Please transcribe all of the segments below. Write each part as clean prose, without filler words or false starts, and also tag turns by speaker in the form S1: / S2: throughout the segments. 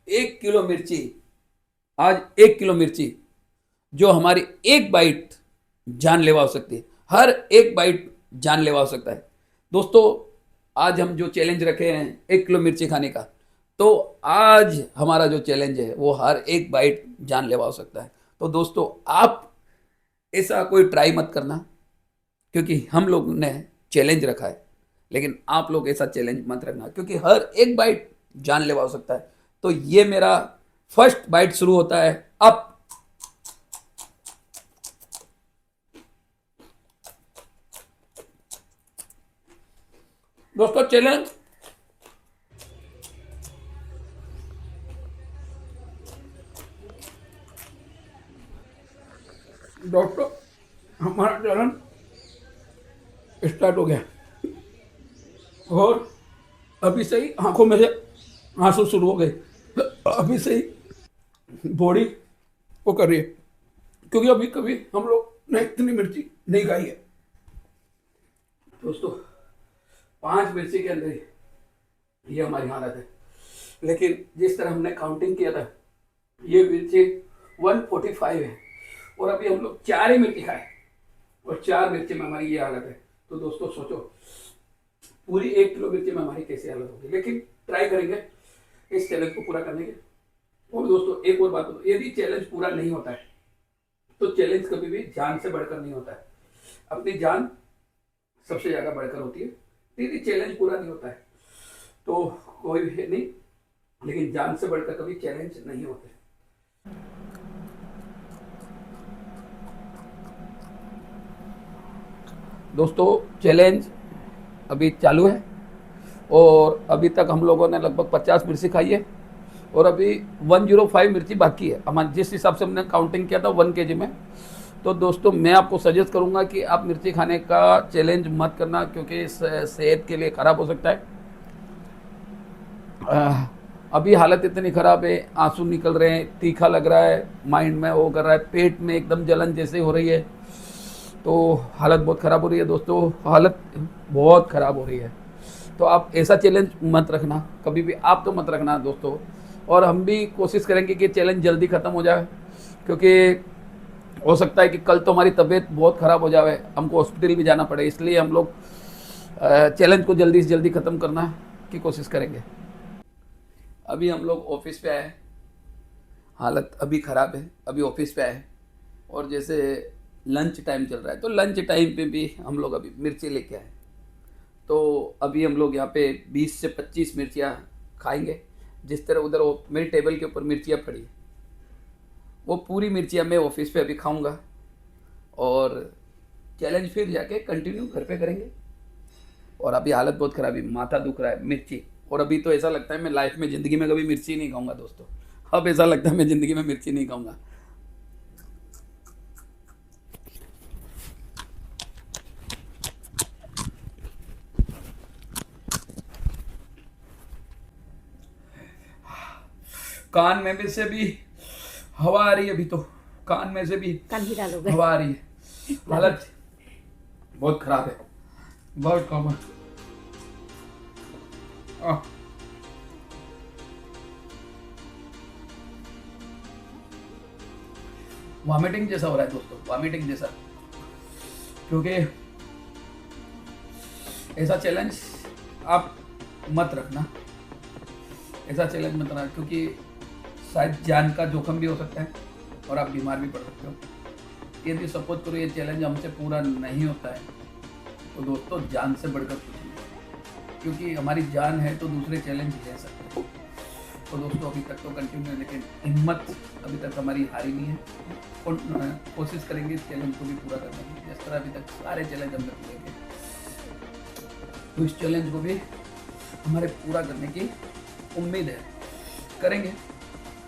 S1: 1 kilo मिर्ची, आज 1 kilo मिर्ची जो हमारी एक बाइट जानलेवा हो सकती है, हर एक बाइट जानलेवा हो सकता है। दोस्तों, आज हम जो चैलेंज रखे हैं 1 किलो मिर्ची खाने का, तो आज हमारा जो चैलेंज है वो हर एक बाइट जानलेवा हो सकता है। तो दोस्तों, आप ऐसा कोई ट्राई मत करना, क्योंकि हम लोग ने चैलेंज रखा है, लेकिन आप लोग ऐसा चैलेंज मत रखना, क्योंकि हर एक बाइट जानलेवा हो सकता है। तो ये मेरा फर्स्ट बाइट शुरू होता है अब। दोस्तों, चैलेंज दोस्तों हमारा चैलेंज स्टार्ट हो गया और अभी से ही आंखों में से आंसू शुरू हो गए, अभी से ही बॉडी वो कर रही है, क्योंकि अभी कभी हम लोग ने इतनी मिर्ची नहीं खाई है। दोस्तों, 5 मिर्ची के अंदर ही ये हमारी हालत है, लेकिन जिस तरह हमने काउंटिंग किया था ये मिर्ची 145 है, और अभी हम लोग 4 ही मिर्ची खाए और 4 मिर्ची में हमारी ये हालत है। तो दोस्तों सोचो, पूरी 1 किलो मिर्ची में हमारी कैसी हालत होगी, लेकिन ट्राई करेंगे इस चैलेंज को पूरा करने की। और दोस्तों, एक और बात बताओ, यदि चैलेंज पूरा नहीं होता है तो चैलेंज कभी भी जान से बढ़कर नहीं होता है। अपनी जान सबसे ज़्यादा बढ़कर होती है। यदि चैलेंज पूरा नहीं होता है तो कोई भी नहीं, लेकिन जान से बढ़कर कभी चैलेंज नहीं होते। दोस्तों, चैलेंज अभी चालू है और अभी तक हम लोगों ने लगभग 50 मिर्ची खाई है और अभी 105 मिर्ची बाकी है। हमारे जिस हिसाब से हमने काउंटिंग किया था 1 kg में। तो दोस्तों, मैं आपको सजेस्ट करूंगा कि आप मिर्ची खाने का चैलेंज मत करना, क्योंकि सेहत के लिए ख़राब हो सकता है। अभी हालत इतनी ख़राब है, आंसू निकल रहे हैं, तीखा लग रहा है, माइंड में वो कर रहा है, पेट में एकदम जलन जैसे हो रही है, तो हालत बहुत ख़राब हो रही है। दोस्तों, हालत बहुत ख़राब हो रही है। तो आप ऐसा चैलेंज मत रखना, कभी भी आप तो मत रखना दोस्तों। और हम भी कोशिश करेंगे कि चैलेंज जल्दी ख़त्म हो जाए, क्योंकि हो सकता है कि कल तो हमारी तबीयत बहुत ख़राब हो जाए, हमको हॉस्पिटल भी जाना पड़े। इसलिए हम लोग चैलेंज को जल्दी से जल्दी ख़त्म करना की कोशिश करेंगे। अभी हम लोग ऑफिस पे आए, हालत अभी ख़राब है, अभी ऑफिस पे आए और जैसे लंच टाइम चल रहा है, तो लंच टाइम पे भी हम लोग अभी मिर्ची लेके आए। तो अभी हम लोग यहाँ पे 20 से 25 मिर्चियाँ खाएंगे। जिस तरह उधर वो मेरी टेबल के ऊपर मिर्चियाँ पड़ी है, वो पूरी मिर्चियाँ मैं ऑफिस पे अभी खाऊंगा और चैलेंज फिर जाके कंटिन्यू घर पे करेंगे। और अभी हालत बहुत ख़राब है, माथा दुख रहा है मिर्ची, और अभी तो ऐसा लगता है मैं लाइफ में ज़िंदगी में कभी मिर्ची नहीं खाऊंगा दोस्तों। अब ऐसा लगता है मैं ज़िंदगी में मिर्ची नहीं खाऊंगा। कान में भी से भी हवा आ रही है, अभी तो कान में से भी हवा आ रही है। हालत बहुत खराब है, बहुत कॉमन। वॉमिटिंग जैसा हो रहा है दोस्तों, वॉमिटिंग जैसा, क्योंकि ऐसा चैलेंज आप मत रखना, ऐसा चैलेंज मत रखना, क्योंकि शायद जान का जोखिम भी हो सकता है और आप बीमार भी पड़ सकते हो। यदि सपोज करो ये चैलेंज हमसे पूरा नहीं होता है तो दोस्तों, जान से बढ़कर कुछ नहीं, क्योंकि हमारी जान है तो दूसरे चैलेंज ले सकते हैं। तो दोस्तों, अभी तक तो कंटिन्यू है, लेकिन हिम्मत अभी तक हमारी हारी नहीं है और कोशिश करेंगे इस चैलेंज को भी पूरा करने की। जिस तरह अभी तक सारे चैलेंज हमने पूरे किए, तो इस चैलेंज को भी हमारे पूरा करने की उम्मीद है, करेंगे।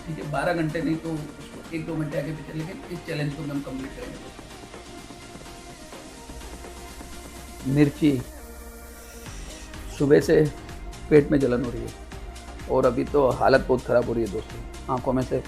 S1: ठीक है, 12 घंटे नहीं तो उसको 1-2 घंटे आगे पीछे, लेकिन इस चैलेंज को हम कंप्लीट करेंगे। मिर्ची सुबह से पेट में जलन हो रही है और अभी तो हालत बहुत ख़राब हो रही है दोस्तों, आंखों में से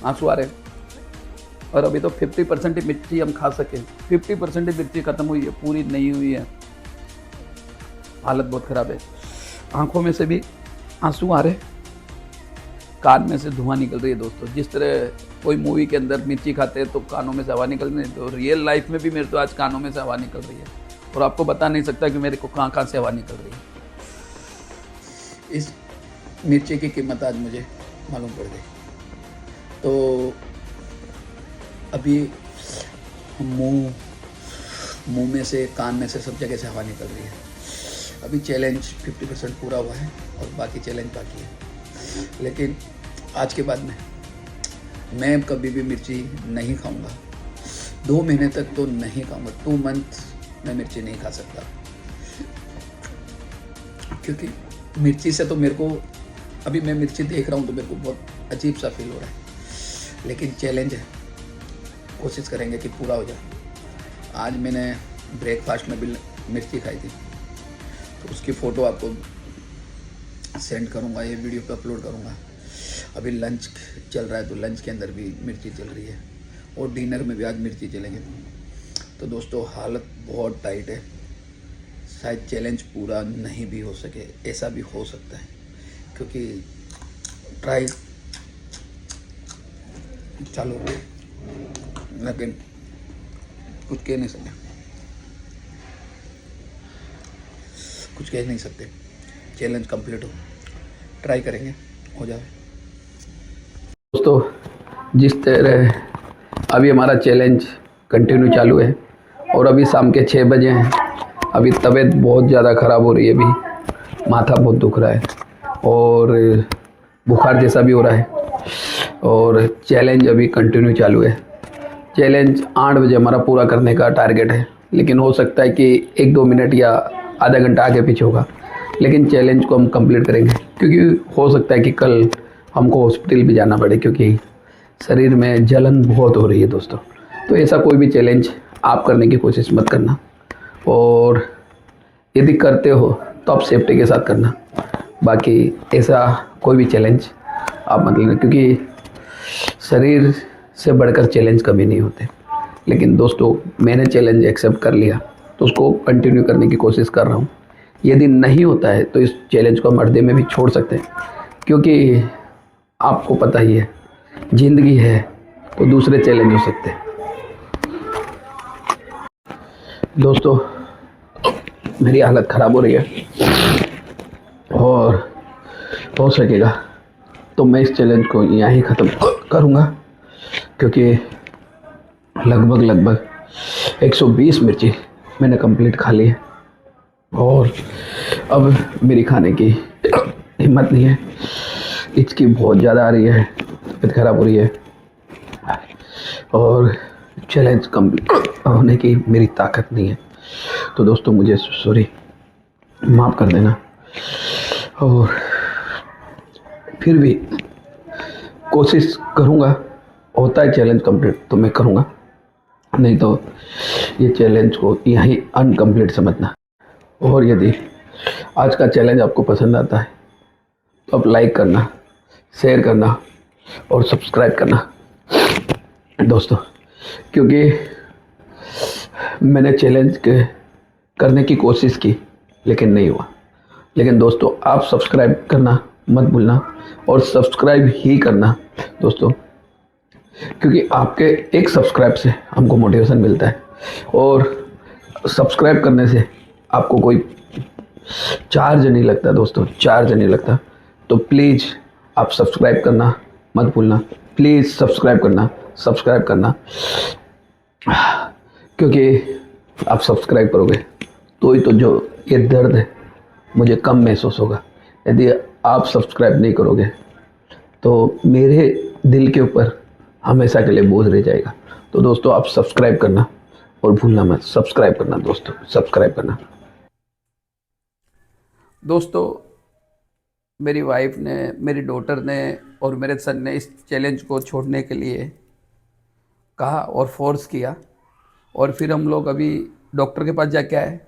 S1: आंसू आ रहे हैं। और अभी तो 50% ही मिर्ची हम खा सकें, 50% ही मिर्ची ख़त्म हुई है, पूरी नहीं हुई है। हालत बहुत ख़राब है, आंखों में से भी आंसू आ रहे। कान में से धुआं निकल रही है दोस्तों। जिस तरह कोई मूवी के अंदर मिर्ची खाते हैं तो कानों में से हवा निकल रही है, तो रियल लाइफ में भी मेरे तो आज कानों में से हवा निकल रही है और आपको बता नहीं सकता कि मेरे को कहाँ कहाँ से हवा निकल रही है। इस मिर्ची की कीमत आज मुझे मालूम पड़ गई। तो अभी मुंह में से, कान में से, सब जगह से हवा निकल रही है। अभी चैलेंज 50% पूरा हुआ है और बाकी चैलेंज बाकी है। लेकिन आज के बाद में मैं कभी भी मिर्ची नहीं खाऊंगा। 2 महीने तक तो नहीं खाऊंगा। 2 मंथ मैं मिर्ची नहीं खा सकता, क्योंकि मिर्ची से तो मेरे को, अभी मैं मिर्ची देख रहा हूँ तो मेरे को बहुत अजीब सा फील हो रहा है। लेकिन चैलेंज है, कोशिश करेंगे कि पूरा हो जाए। आज मैंने ब्रेकफास्ट में भी मिर्ची खाई थी, तो उसकी फ़ोटो आपको सेंड करूँगा, ये वीडियो पे अपलोड करूँगा। अभी लंच चल रहा है तो लंच के अंदर भी मिर्ची चल रही है और डिनर में भी आज मिर्ची चलेंगे। तो दोस्तों हालत बहुत टाइट है। शायद चैलेंज पूरा नहीं भी हो सके, ऐसा भी हो सकता है, क्योंकि ट्राई चालू हो गई, लेकिन कुछ कह नहीं सकते, कुछ कह नहीं सकते। चैलेंज कंप्लीट हो, ट्राई करेंगे, हो जाए। दोस्तों जिस तरह अभी हमारा चैलेंज कंटिन्यू चालू है और अभी शाम के 6 बजे हैं। अभी तबीयत बहुत ज़्यादा ख़राब हो रही है, अभी माथा बहुत दुख रहा है और बुखार जैसा भी हो रहा है और चैलेंज अभी कंटिन्यू चालू है। चैलेंज 8 बजे हमारा पूरा करने का टारगेट है, लेकिन हो सकता है कि 1-2 मिनट या आधा घंटा आगे पीछे होगा, लेकिन चैलेंज को हम कंप्लीट करेंगे। क्योंकि हो सकता है कि कल हमको हॉस्पिटल भी जाना पड़े, क्योंकि शरीर में जलन बहुत हो रही है दोस्तों। तो ऐसा कोई भी चैलेंज आप करने की कोशिश मत करना, और यदि करते हो तो आप सेफ्टी के साथ करना। बाकी ऐसा कोई भी चैलेंज आप मत लेना, क्योंकि शरीर से बढ़कर चैलेंज कभी नहीं होते। लेकिन दोस्तों मैंने चैलेंज एक्सेप्ट कर लिया तो उसको कंटिन्यू करने की कोशिश कर रहा हूँ। यदि नहीं होता है तो इस चैलेंज को हम अर्धे में भी छोड़ सकते हैं, क्योंकि आपको पता ही है ज़िंदगी है तो दूसरे चैलेंज हो सकते हैं। दोस्तों मेरी हालत ख़राब हो रही है और हो सकेगा तो मैं इस चैलेंज को यहाँ ही ख़त्म करूँगा, क्योंकि लगभग 120 मिर्ची मैंने कंप्लीट खा ली है और अब मेरी खाने की हिम्मत नहीं है। हिचकी बहुत ज़्यादा आ रही है, तबीयत ख़राब हो रही है और चैलेंज कंप्लीट होने की मेरी ताकत नहीं है। तो दोस्तों मुझे सॉरी, माफ़ कर देना। और फिर भी कोशिश करूँगा, होता है चैलेंज कंप्लीट तो मैं करूँगा, नहीं तो ये चैलेंज को यहीं अनकम्प्लीट समझना। और यदि आज का चैलेंज आपको पसंद आता है तो आप लाइक करना, शेयर करना और सब्सक्राइब करना दोस्तों, क्योंकि मैंने चैलेंज करने की कोशिश की लेकिन नहीं हुआ। लेकिन दोस्तों आप सब्सक्राइब करना मत भूलना, और सब्सक्राइब ही करना दोस्तों, क्योंकि आपके एक सब्सक्राइब से हमको मोटिवेशन मिलता है और सब्सक्राइब करने से आपको कोई चार्ज नहीं लगता दोस्तों, चार्ज नहीं लगता। तो प्लीज़ आप सब्सक्राइब करना मत भूलना, प्लीज़ सब्सक्राइब करना, क्योंकि आप सब्सक्राइब करोगे तो ही तो जो ये दर्द है मुझे कम महसूस होगा। यदि आप सब्सक्राइब नहीं करोगे तो मेरे दिल के ऊपर हमेशा के लिए बोझ रह जाएगा। तो दोस्तों आप सब्सक्राइब करना और भूलना मत, सब्सक्राइब करना दोस्तों, सब्सक्राइब करना। दोस्तों मेरी वाइफ ने, मेरी डॉटर ने और मेरे सन ने इस चैलेंज को छोड़ने के लिए कहा और फोर्स किया, और फिर हम लोग अभी डॉक्टर के पास जाके आए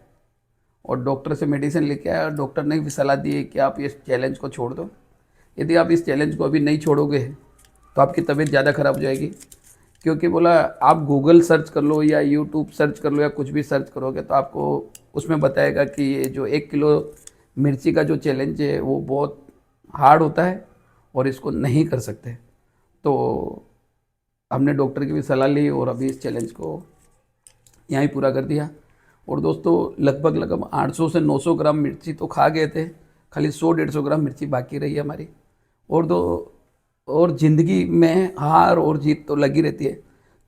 S1: और डॉक्टर से मेडिसिन लेके आए, और डॉक्टर ने भी सलाह दी है कि आप इस चैलेंज को छोड़ दो। यदि आप इस चैलेंज को अभी नहीं छोड़ोगे तो आपकी तबीयत ज़्यादा ख़राब हो जाएगी, क्योंकि बोला आप गूगल सर्च कर लो या यूट्यूब सर्च कर लो या कुछ भी सर्च करोगे तो आपको उसमें बताएगा कि ये जो 1 किलो मिर्ची का जो चैलेंज है वो बहुत हार्ड होता है और इसको नहीं कर सकते। तो हमने डॉक्टर की भी सलाह ली और अभी इस चैलेंज को यहाँ ही पूरा कर दिया। और दोस्तों लगभग 800 से 900 ग्राम मिर्ची तो खा गए थे, खाली 100-150 ग्राम मिर्ची बाकी रही है हमारी। और ज़िंदगी में हार और जीत तो लगी रहती है,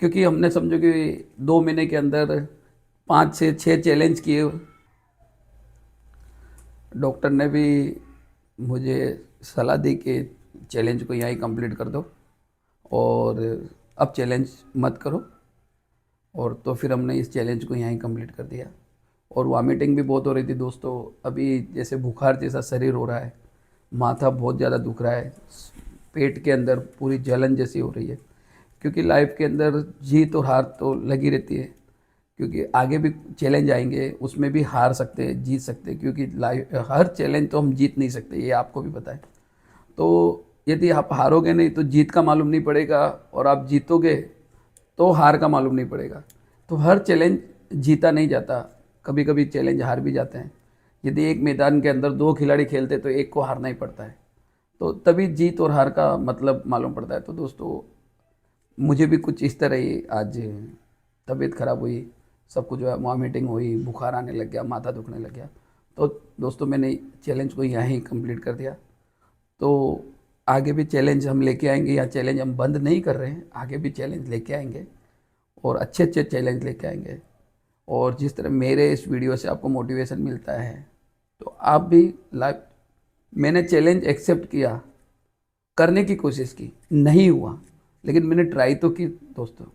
S1: क्योंकि हमने समझो कि 2 महीने के अंदर 5 से 6 चैलेंज किए। डॉक्टर ने भी मुझे सलाह दी कि चैलेंज को यहीं कंप्लीट कर दो और अब चैलेंज मत करो। और तो फिर हमने इस चैलेंज को यहीं कंप्लीट कर दिया। और वॉमिटिंग भी बहुत हो रही थी दोस्तों, अभी जैसे बुखार जैसा शरीर हो रहा है, माथा बहुत ज़्यादा दुख रहा है, पेट के अंदर पूरी जलन जैसी हो रही है। क्योंकि लाइफ के अंदर जीत और हार तो लगी रहती है, क्योंकि आगे भी चैलेंज आएंगे, उसमें भी हार सकते हैं, जीत सकते हैं, क्योंकि लाइफ हर चैलेंज तो हम जीत नहीं सकते, ये आपको भी पता है। तो यदि आप हारोगे नहीं तो जीत का मालूम नहीं पड़ेगा, और आप जीतोगे तो हार का मालूम नहीं पड़ेगा। तो हर चैलेंज जीता नहीं जाता, कभी कभी चैलेंज हार भी जाते हैं। यदि एक मैदान के अंदर 2 खिलाड़ी खेलते तो एक को हारना ही पड़ता है, तो तभी जीत और हार का मतलब मालूम पड़ता है। तो दोस्तों मुझे भी कुछ इस तरह ही आज तबीयत खराब हुई, सब कुछ जो है वॉमिटिंग हुई, बुखार आने लग गया, माथा दुखने लग गया। तो दोस्तों मैंने चैलेंज को यहीं कंप्लीट कर दिया। तो आगे भी चैलेंज हम लेके आएंगे, या चैलेंज हम बंद नहीं कर रहे हैं, आगे भी चैलेंज लेके आएंगे और अच्छे अच्छे चैलेंज लेके आएंगे। और जिस तरह मेरे इस वीडियो से आपको मोटिवेशन मिलता है, तो आप भी लाइफ, मैंने चैलेंज एक्सेप्ट किया, करने की कोशिश की, नहीं हुआ, लेकिन मैंने ट्राई तो की दोस्तों।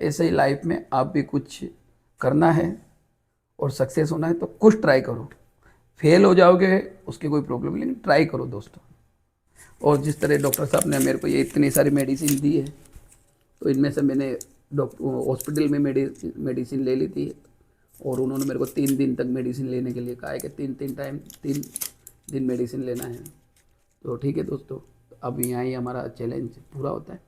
S1: ऐसे ही लाइफ में आप भी कुछ करना है और सक्सेस होना है तो कुछ ट्राई करो। फेल हो जाओगे उसकी कोई प्रॉब्लम नहीं, लेकिन ट्राई करो दोस्तों। और जिस तरह डॉक्टर साहब ने मेरे को ये इतनी सारी मेडिसिन दी है, तो इनमें से मैंने डॉक्टर हॉस्पिटल में मेडिसिन ले ली थी, और उन्होंने मेरे को 3 दिन तक मेडिसिन लेने के लिए कहा है कि 3 दिन मेडिसिन लेना है। तो ठीक है दोस्तों, अब यहाँ ही हमारा चैलेंज पूरा होता है।